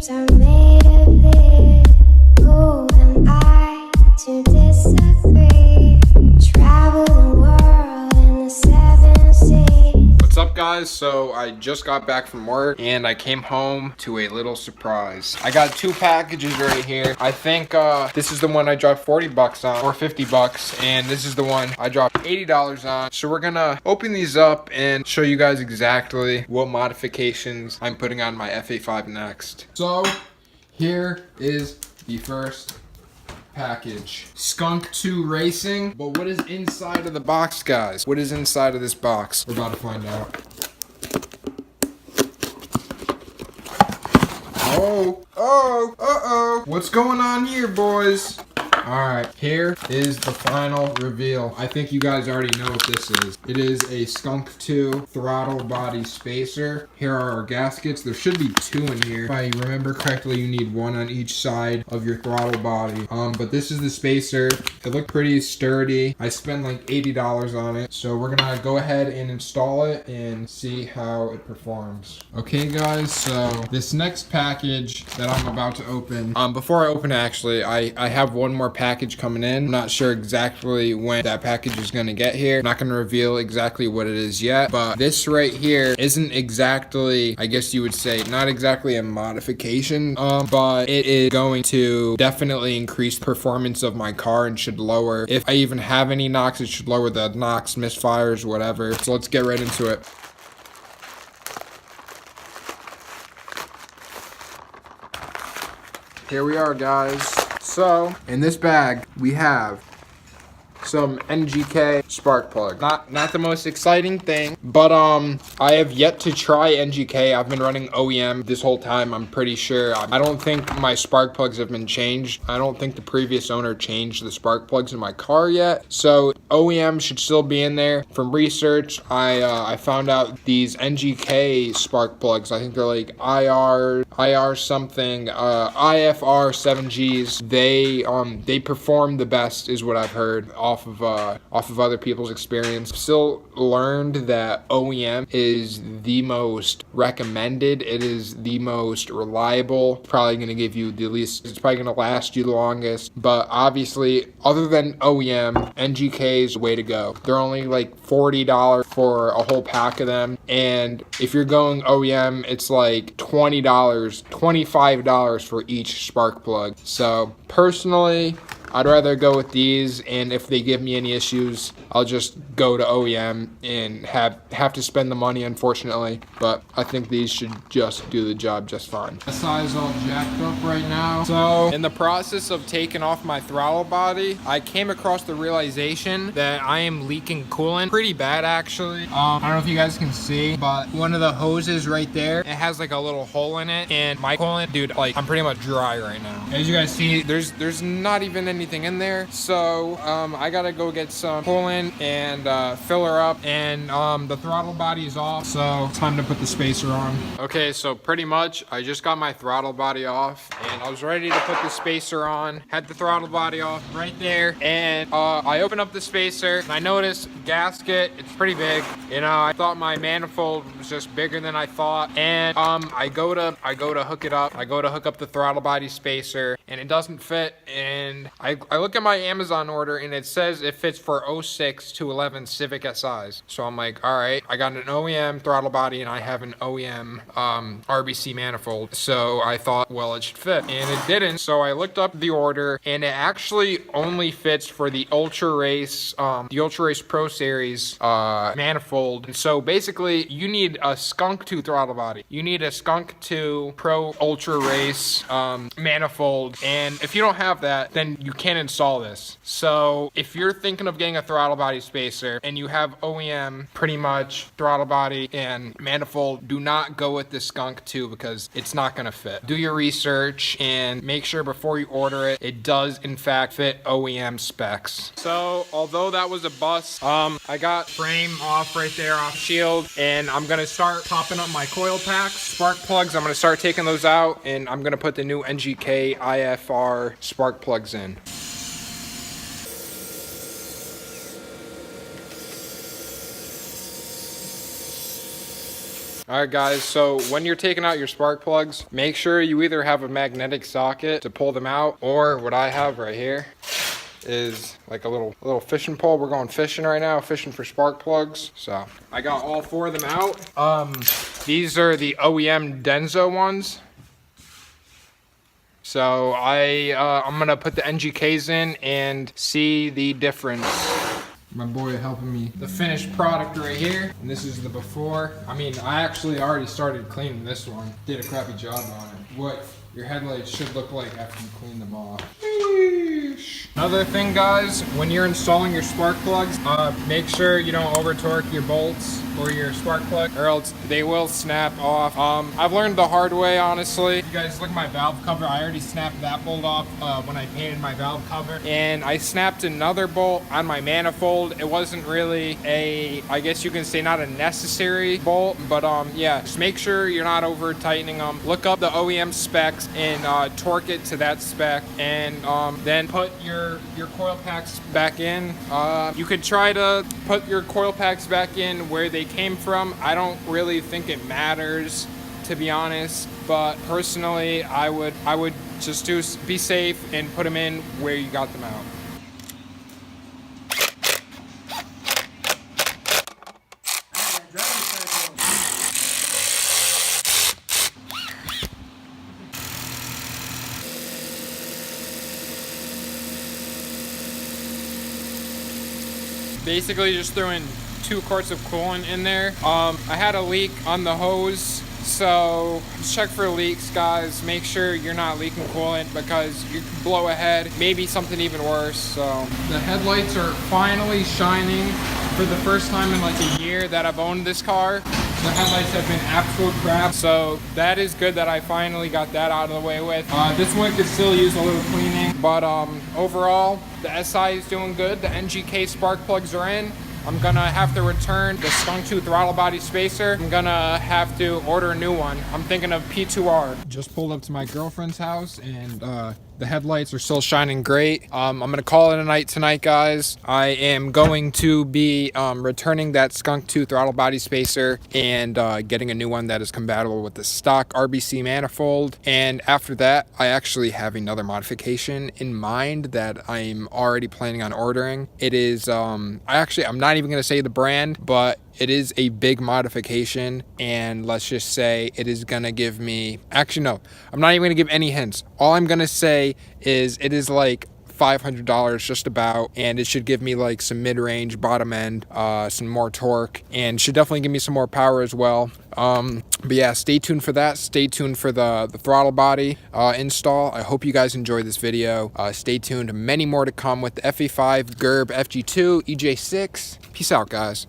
dreams are made of this. Who am I to disagree? Travel the world in the 7 seas. What's up, guys? So I just got back from work and I came home to a little surprise. I got 2 packages right here. I think this is the one I dropped 40 bucks on, or 50 bucks, and this is the one I dropped $80 on. So we're gonna open these up and show you guys exactly what modifications I'm putting on my FA5 next. So here is the first package. Skunk 2 Racing. But what is inside of the box, guys? What is inside of this box? We're about to find out. Uh-oh. What's going on here, boys? Alright, here is the final reveal. I think you guys already know what this is. It is a Skunk 2 throttle body spacer. Here are our gaskets. There should be 2 in here. If I remember correctly, you need 1 on each side of your throttle body. But this is the spacer. It looked pretty sturdy. I spent like $80 on it. So we're gonna go ahead and install it and see how it performs. Okay, guys, so this next package that I'm about to open, before I open it, actually, I have one more package coming in. I'm not sure exactly when that package is going to get here. I'm not going to reveal exactly what it is yet, but this right here isn't exactly, I guess you would say, not exactly a modification, but it is going to definitely increase the performance of my car and should lower, if I even have any knocks, it should lower the knocks, misfires, whatever. So let's get right into it. Here we are, guys. So, in this bag, we have some NGK spark plug. Not the most exciting thing, but I have yet to try NGK. I've been running OEM this whole time, I'm pretty sure. I don't think my spark plugs have been changed. I don't think the previous owner changed the spark plugs in my car yet. So OEM should still be in there. From research, I found out these NGK spark plugs, I think they're like IR something, IFR 7Gs. They perform the best, is what I've heard off of other people's experience. Still learned that OEM is the most recommended. It is the most reliable. Probably going to give you the least. It's probably going to last you the longest. But obviously, other than OEM, NGK is the way to go. They're only like $40 for a whole pack of them. And if you're going OEM, it's like $20, $25 for each spark plug. So personally, I'd rather go with these, and if they give me any issues, I'll just go to OEM and have to spend the money, unfortunately. But I think these should just do the job just fine. The size all jacked up right now. So in the process of taking off my throttle body, I came across the realization that I am leaking coolant pretty bad, actually. I don't know if you guys can see, but one of the hoses right there, it has like a little hole in it, and my coolant, dude, like I'm pretty much dry right now. As you guys see, there's not even anything in there. So I gotta go get some coolant and fill her up, and the throttle body is off, so time to put the spacer on. Okay, so pretty much I just got my throttle body off and I was ready to put the spacer on. Had the throttle body off right there, and I opened up the spacer and I noticed gasket, it's pretty big. You know, I thought my manifold was just bigger than I thought, and I go to hook it up. I go to hook up the throttle body spacer and it doesn't fit, and I look at my Amazon order and it says it fits for 06 to 11 Civic Si's. So I'm like, all right, I got an OEM throttle body and I have an OEM RBC manifold. So I thought, well, it should fit, and it didn't. So I looked up the order and it actually only fits for the Ultra Race Pro Series manifold. And so basically you need a Skunk 2 throttle body. You need a Skunk 2 Pro Ultra Race manifold. And if you don't have that, then you can't install this. So if you're thinking of getting a throttle body spacer and you have OEM pretty much throttle body and manifold, do not go with the Skunk 2 because it's not gonna fit. Do your research and make sure before you order it, it does in fact fit OEM specs. So although that was a bust, I got frame off right there, off shield, and I'm gonna start popping up my coil packs. Spark plugs, I'm gonna start taking those out, and I'm gonna put the new NGK IFR spark plugs in. All right, guys, so when you're taking out your spark plugs, make sure you either have a magnetic socket to pull them out, or what I have right here is like a little fishing pole. We're going fishing right now, fishing for spark plugs. So I got all 4 of them out. These are the OEM Denso ones. So I'm gonna put the NGKs in and see the difference. My boy helping me. The finished product right here, and this is the before. I mean, I actually already started cleaning this one. Did a crappy job on it. What your headlights should look like after you clean them off. Another thing, guys, when you're installing your spark plugs, make sure you don't over torque your bolts or your spark plug, or else they will snap off. I've learned the hard way, honestly. You guys look at my valve cover. I already snapped that bolt off when I painted my valve cover, and I snapped another bolt on my manifold. It wasn't really I guess you can say not a necessary bolt, but yeah, just make sure you're not over tightening them. Look up the OEM specs and torque it to that spec, and then put your coil packs back in. You could try to put your coil packs back in where they came from. I don't really think it matters, to be honest, but personally I would just be safe and put them in where you got them out. Basically just threw in 2 quarts of coolant in there. I had a leak on the hose, so just check for leaks, guys. Make sure you're not leaking coolant, because you can blow ahead, maybe something even worse. So the headlights are finally shining for the first time in like a year that I've owned this car. The headlights have been absolute crap, so that is good that I finally got that out of the way with. This one could still use a little cleaning, but overall, the SI is doing good. The NGK spark plugs are in. I'm gonna have to return the skunk tooth throttle body spacer. I'm gonna have to order a new one. I'm thinking of P2R. Just pulled up to my girlfriend's house, and the headlights are still shining great. I'm gonna call it a night tonight, guys. I am going to be returning that skunk tooth throttle body spacer and getting a new one that is compatible with the stock RBC manifold. And after that, I actually have another modification in mind that I'm already planning on ordering. It is I'm not even gonna say the brand, but it is a big modification, and let's just say it is gonna give me, actually no, I'm not even gonna give any hints. All I'm gonna say is it is like $500 just about, and it should give me like some mid-range, bottom end, some more torque, and should definitely give me some more power as well. But yeah, stay tuned for that. Stay tuned for the throttle body install. I hope you guys enjoyed this video. Stay tuned, many more to come with the FE5, GURB, FG2, EJ6. Peace out, guys.